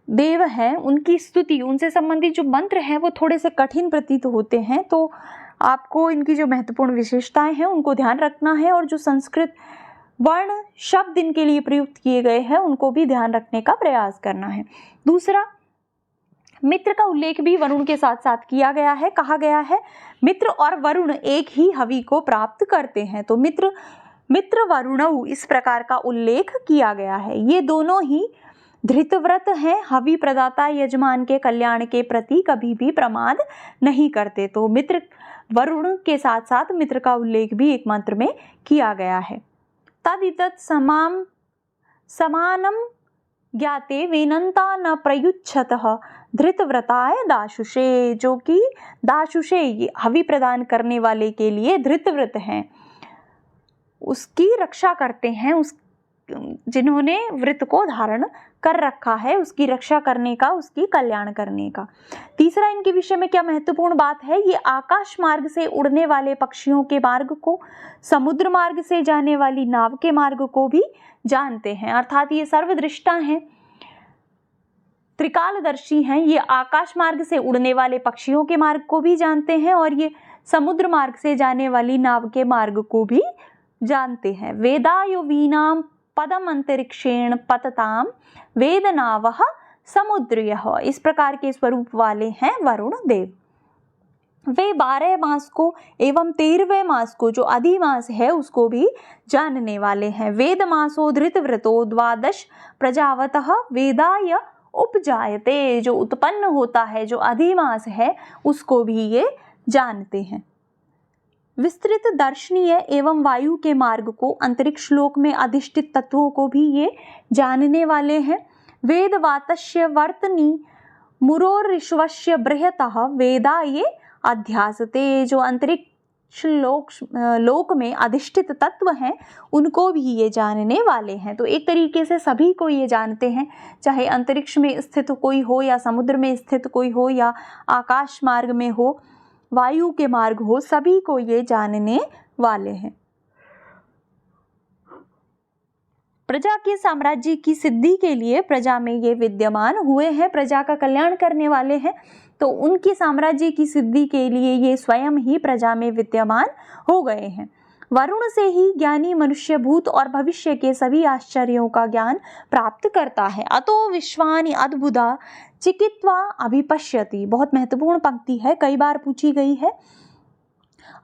देव हैं, उनकी स्तुति, उनसे संबंधित जो मंत्र हैं वो थोड़े से कठिन प्रतीत होते हैं। तो आपको इनकी जो महत्वपूर्ण विशेषताएं हैं उनको ध्यान रखना है और जो संस्कृत वर्ण शब्द इनके लिए प्रयुक्त किए गए हैं उनको भी ध्यान रखने का प्रयास करना है। दूसरा, मित्र का उल्लेख भी वरुण के साथ साथ किया गया है। कहा गया है मित्र और वरुण एक ही हवि को प्राप्त करते हैं। तो मित्र वरुणौ, इस प्रकार का उल्लेख किया गया है। ये दोनों ही धृतव्रत हैं, हवि प्रदाता यजमान के कल्याण के प्रति कभी भी प्रमाद नहीं करते। तो मित्र वरुण के साथ साथ मित्र का उल्लेख भी एक मंत्र में किया गया है। तदितत् समानम ज्ञाते वेनंता न प्रयुच्छतः धृतव्रताय दाशुषे, जो कि दाशुषे हवि प्रदान करने वाले के लिए धृतव्रत हैं, उसकी रक्षा करते हैं, उस जिन्होंने व्रत को धारण कर रखा है उसकी रक्षा करने का, उसकी कल्याण करने का। तीसरा इनके विषय में क्या महत्वपूर्ण बात है, ये आकाश मार्ग से उड़ने वाले पक्षियों के मार्ग को, समुद्र मार्ग से जाने वाली नाव के मार्ग को भी जानते हैं, अर्थात ये सर्वदृष्टा हैं, त्रिकालदर्शी हैं। ये आकाश मार्ग से उड़ने वाले पक्षियों के मार्ग को भी जानते हैं और ये समुद्र मार्ग से जाने वाली नाव के मार्ग को भी जानते हैं। वेदायो वीणाम पदम अंतरिक्षेण पतताम वेदनावः समुद्रयः, इस प्रकार के स्वरूप वाले हैं वरुण देव। वे 12 मास को एवं 13वें मास को जो अधिमास है उसको भी जानने वाले हैं। वेद मासो धृतव्रतो 12 प्रजावतः वेदाय उपजायते, जो उत्पन्न होता है, जो अधिमास है, उसको भी ये जानते हैं। विस्तृत दर्शनीय एवं वायु के मार्ग को, अंतरिक्ष लोक में अधिष्ठित तत्वों को भी ये जानने वाले हैं। वेद वातस्य वर्तनी मुरोरिश्वस्य बृहतः वेदा ये अध्यासते, जो अंतरिक्ष लोक में अधिष्ठित तत्व हैं उनको भी ये जानने वाले हैं। तो एक तरीके से सभी को ये जानते हैं, चाहे अंतरिक्ष में स्थित कोई हो या समुद्र में स्थित कोई हो या आकाश मार्ग में हो, वायु के मार्ग हो, सभी को ये जानने वाले हैं। प्रजा के साम्राज्य की सिद्धि के लिए प्रजा में ये विद्यमान हुए हैं, प्रजा का कल्याण करने वाले हैं, तो उनकी साम्राज्य की सिद्धि के लिए ये स्वयं ही प्रजा में विद्यमान हो गए हैं। वरुण से ही ज्ञानी मनुष्य भूत और भविष्य के सभी आश्चर्यों का ज्ञान प्राप्त करता है। अतो विश्वानि अद्भुता चिकित्वा अभिपश्यति, बहुत महत्वपूर्ण पंक्ति है, कई बार पूछी गई है।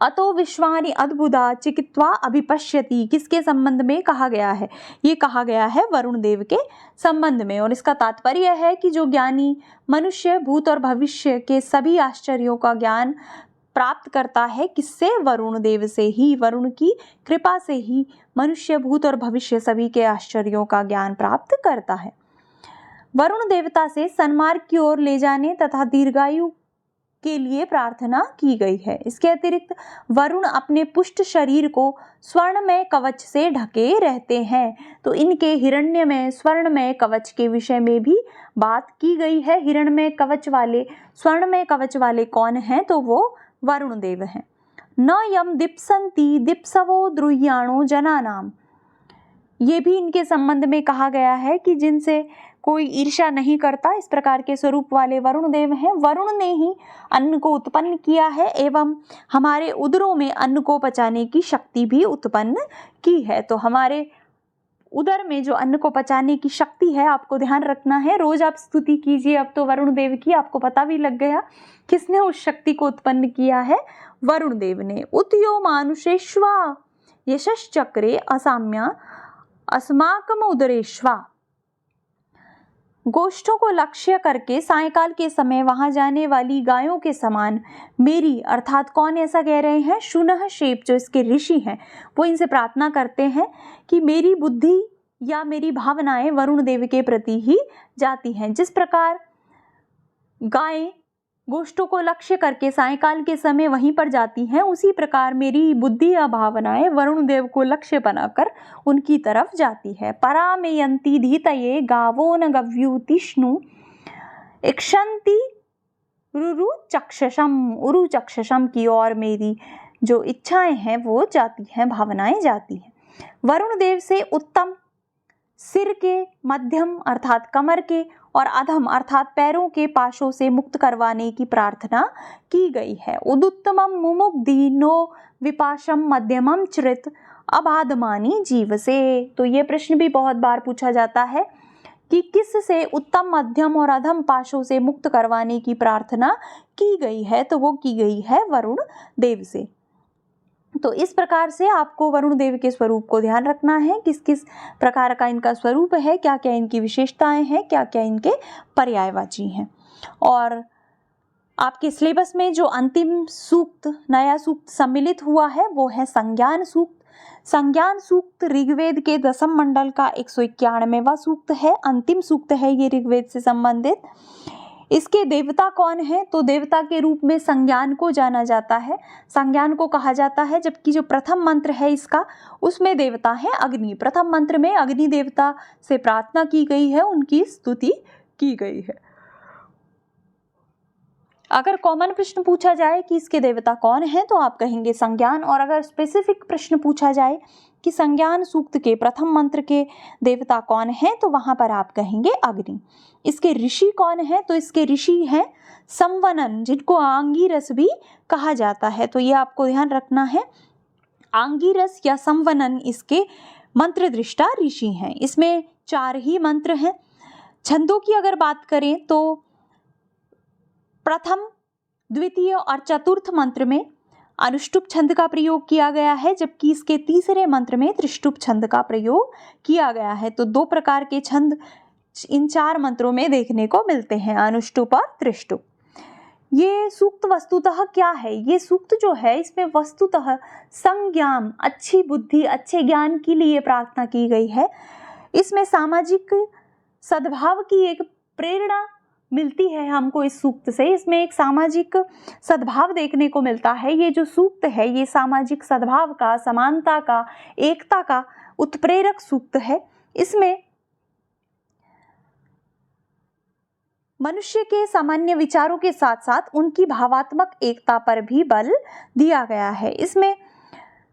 अतो विश्वानि अद्भुता चिकित्वा अभिपश्यति, किसके संबंध में कहा गया है, ये कहा गया है वरुण देव के संबंध में। और इसका तात्पर्य है कि जो ज्ञानी मनुष्य भूत और भविष्य के सभी आश्चर्यों का ज्ञान प्राप्त करता है, किससे, वरुण देव से ही, वरुण की कृपा से ही मनुष्य भूत और भविष्य सभी के आश्चर्यों का ज्ञान प्राप्त करता है। वरुण देवता से सन्मार्ग की ओर ले जाने तथा दीर्घायु के लिए प्रार्थना की गई है। इसके अतिरिक्त वरुण अपने पुष्ट शरीर को स्वर्णमय कवच से ढके रहते हैं, तो इनके हिरण्यमय स्वर्णमय कवच के विषय में भी बात की गई है। हिरण्यमय कवच वाले, स्वर्णमय कवच वाले कौन हैं, तो वो वरुण देव हैं। न यम दीप्सन्ति दीप्सवो द्रुह्याणो जनानाम, ये भी इनके संबंध में कहा गया है कि जिनसे कोई ईर्ष्या नहीं करता, इस प्रकार के स्वरूप वाले वरुण देव हैं। वरुण ने ही अन्न को उत्पन्न किया है एवं हमारे उदरों में अन्न को पचाने की शक्ति भी उत्पन्न की है। तो हमारे उदर में जो अन्न को पचाने की शक्ति है, आपको ध्यान रखना है, रोज आप स्तुति कीजिए। अब तो वरुण देव की आपको पता भी लग गया किसने उस शक्ति को उत्पन्न किया है, वरुण देव ने। उतयो मानुषेश्वा यशश्चक्रे असाम्या अस्माकम उदरेश्वा, गोष्ठों को लक्ष्य करके सायंकाल के समय वहां जाने वाली गायों के समान मेरी, अर्थात कौन ऐसा कह रहे हैं, शुनह शेप जो इसके ऋषि हैं, वो इनसे प्रार्थना करते हैं कि मेरी बुद्धि या मेरी भावनाएं वरुण देव के प्रति ही जाती हैं। जिस प्रकार गायें गोष्ठों को लक्ष्य करके सायंकाल के समय वहीं पर जाती हैं, उसी प्रकार मेरी बुद्धि या भावनाएं वरुण देव को लक्ष्य बनाकर उनकी तरफ जाती है। परामेयन्ति धीतये गावो न गव्यूतिष्णु इक्षन्ति उरु चक्षसम की ओर मेरी जो इच्छाएं हैं वो जाती हैं, भावनाएं जाती हैं। वरुण देव से उत्तम सिर के, मध्यम अर्थात कमर के और अधम अर्थात पैरों के पाशों से मुक्त करवाने की प्रार्थना की गई है। उदुत्तमम मुमुग्धि नो विपाशम मध्यमम चृत अबाधमानी जीव से, तो ये प्रश्न भी बहुत बार पूछा जाता है कि किस से उत्तम, मध्यम और अधम पाशों से मुक्त करवाने की प्रार्थना की गई है, तो वो की गई है वरुण देव से। तो इस प्रकार से आपको वरुण देव के स्वरूप को ध्यान रखना है, किस किस प्रकार का इनका स्वरूप है, क्या क्या इनकी विशेषताएं हैं, क्या क्या इनके पर्यायवाची हैं। और आपके सिलेबस में जो अंतिम सूक्त, नया सूक्त सम्मिलित हुआ है वो है संज्ञान सूक्त। संज्ञान सूक्त ऋग्वेद के दशम मंडल का 191वां सूक्त है, अंतिम सूक्त है ये ऋग्वेद से संबंधित। इसके देवता कौन है? तो देवता के रूप में संज्ञान को जाना जाता है, संज्ञान को कहा जाता है, जबकि जो प्रथम मंत्र है इसका, उसमें देवता है अग्नि। प्रथम मंत्र में अग्नि देवता से प्रार्थना की गई है, उनकी स्तुति की गई है। अगर कॉमन प्रश्न पूछा जाए कि इसके देवता कौन है तो आप कहेंगे संज्ञान, और अगर स्पेसिफिक प्रश्न पूछा जाए कि संज्ञान सूक्त के प्रथम मंत्र के देवता कौन है तो वहां पर आप कहेंगे अग्नि। इसके ऋषि कौन है? तो इसके ऋषि हैं संवनन, जिनको आंगिरस भी कहा जाता है, तो ये आपको ध्यान रखना है। आंगिरस या संवनन इसके मंत्र दृष्टा ऋषि हैं। इसमें 4 ही मंत्र हैं। छंदों की अगर बात करें तो प्रथम, द्वितीय और चतुर्थ मंत्र में अनुष्टुप छंद का प्रयोग किया गया है, जबकि इसके तीसरे मंत्र में त्रिष्टुप छंद का प्रयोग किया गया है। तो 2 प्रकार के छंद इन 4 मंत्रों में देखने को मिलते हैं, अनुष्टुप और त्रिष्टुप। ये सूक्त वस्तुतः क्या है? ये सूक्त जो है इसमें वस्तुतः संज्ञान, अच्छी बुद्धि, अच्छे ज्ञान के लिए प्रार्थना की गई है। इसमें सामाजिक सद्भाव की एक प्रेरणा मिलती है हमको इस सूक्त से। इसमें एक सामाजिक सद्भाव देखने को मिलता है। ये जो सूक्त है ये सामाजिक सद्भाव का, समानता का, एकता का उत्प्रेरक सूक्त है। इसमें मनुष्य के सामान्य विचारों के साथ साथ उनकी भावात्मक एकता पर भी बल दिया गया है। इसमें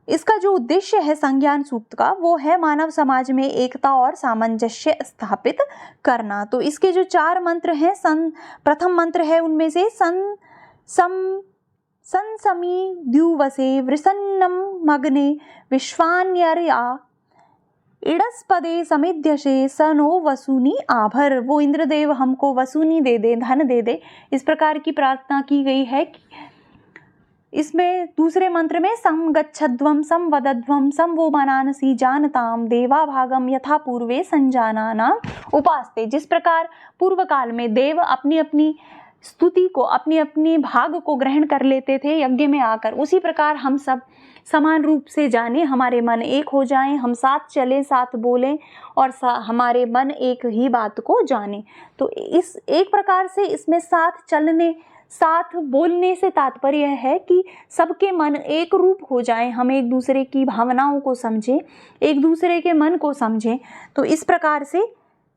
इसका जो उद्देश्य है संज्ञान सूक्त का वो है मानव समाज में एकता और सामंजस्य स्थापित करना। तो इसके जो 4 मंत्र हैं, प्रथम मंत्र है उनमें से समी द्युवसे वृसन्नम मग्ने विश्वान्यर्या इडस्पदे समिध्यसे सनो वसूनी आभर। वो इंद्रदेव हमको वसूनी दे दे, धन दे दे, इस प्रकार की प्रार्थना की गई है। इसमें दूसरे मंत्र में सम गच्छध्वम सम वदध्वम सम वो मनानसी जानताम देवा भागम यथा पूर्वे संजानानाम उपास्ते। जिस प्रकार पूर्व काल में देव अपनी अपनी स्तुति को, अपनी अपनी भाग को ग्रहण कर लेते थे यज्ञ में आकर, उसी प्रकार हम सब समान रूप से जाने, हमारे मन एक हो जाएं, हम साथ चलें, साथ बोलें और हमारे मन एक ही बात को जाने। तो इस एक प्रकार से इसमें साथ चलने, साथ बोलने से तात्पर्य है कि सबके मन एक रूप हो जाएं, हम एक दूसरे की भावनाओं को समझें, एक दूसरे के मन को समझें। तो इस प्रकार से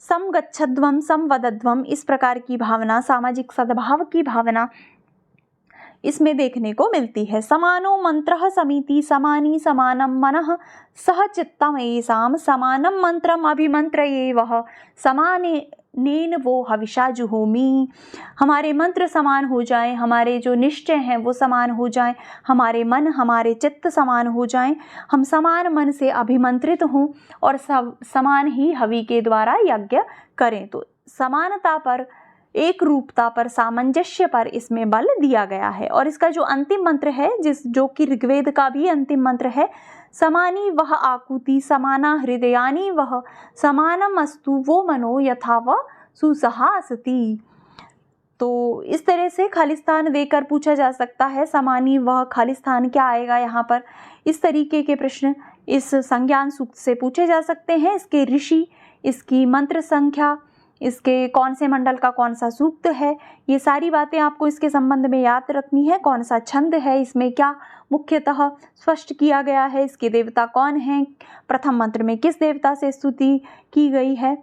सम गच्छध्वम सम वदध्वम, इस प्रकार की भावना, सामाजिक सद्भाव की भावना इसमें देखने को मिलती है। समानो मंत्रः समिति समानी समानम मनः सह चित्तम एषाम समानम मंत्रम अभिमंत्रयेवः समाने नेन वो हविषा जुहोमी। हमारे मंत्र समान हो जाएं, हमारे जो निश्चय हैं वो समान हो जाएं, हमारे मन, हमारे चित्त समान हो जाएं, हम समान मन से अभिमंत्रित हों और सब समान ही हवि के द्वारा यज्ञ करें। तो समानता पर, एक रूपता पर, सामंजस्य पर इसमें बल दिया गया है। और इसका जो अंतिम मंत्र है, जो कि ऋग्वेद का भी अंतिम मंत्र है, समानी वह आकुति समाना हृदयानी वह समानम अस्तु वो मनो यथा वह सुसहासति। तो इस तरह से खालिस्तान देकर पूछा जा सकता है, समानी वह खालिस्तान क्या आएगा यहाँ पर, इस तरीके के प्रश्न इस संज्ञान सूक्त से पूछे जा सकते हैं। इसके ऋषि, इसकी मंत्र संख्या, इसके कौन से मंडल का कौन सा सूक्त है, ये सारी बातें आपको इसके संबंध में याद रखनी है। कौन सा छंद है, इसमें क्या मुख्यतः स्पष्ट किया गया है, इसके देवता कौन हैं, प्रथम मंत्र में किस देवता से स्तुति की गई है।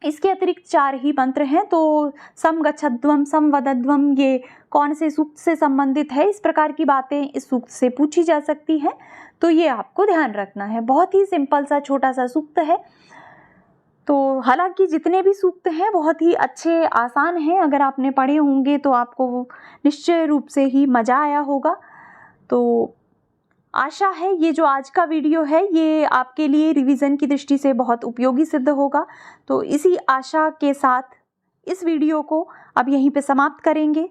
इसके अतिरिक्त 4 ही मंत्र हैं। तो सम गच्छध्वम सम वदध्वम ये कौन से सूक्त से संबंधित है, इस प्रकार की बातें इस सूक्त से पूछी जा सकती हैं। तो ये आपको ध्यान रखना है। बहुत ही सिंपल सा छोटा सा सूक्त है। तो हालांकि जितने भी सूक्त हैं बहुत ही अच्छे, आसान हैं। अगर आपने पढ़े होंगे तो आपको निश्चय रूप से ही मज़ा आया होगा। तो आशा है ये जो आज का वीडियो है ये आपके लिए रिवीजन की दृष्टि से बहुत उपयोगी सिद्ध होगा। तो इसी आशा के साथ इस वीडियो को अब यहीं पे समाप्त करेंगे।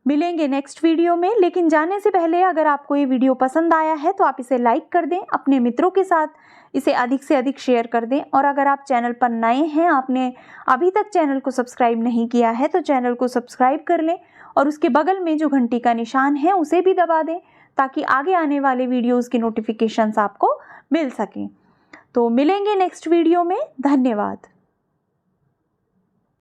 मिलेंगे नेक्स्ट वीडियो में। लेकिन जाने से पहले अगर आपको ये वीडियो पसंद आया है तो आप इसे लाइक कर दें, अपने मित्रों के साथ इसे अधिक से अधिक शेयर कर दें। और अगर आप चैनल पर नए हैं, आपने अभी तक चैनल को सब्सक्राइब नहीं किया है तो चैनल को सब्सक्राइब कर लें और उसके बगल में जो घंटी का निशान है उसे भी दबा दें, ताकि आगे आने वाले वीडियोज़ की नोटिफिकेशंस आपको मिल सकें। तो मिलेंगे नेक्स्ट वीडियो में। धन्यवाद।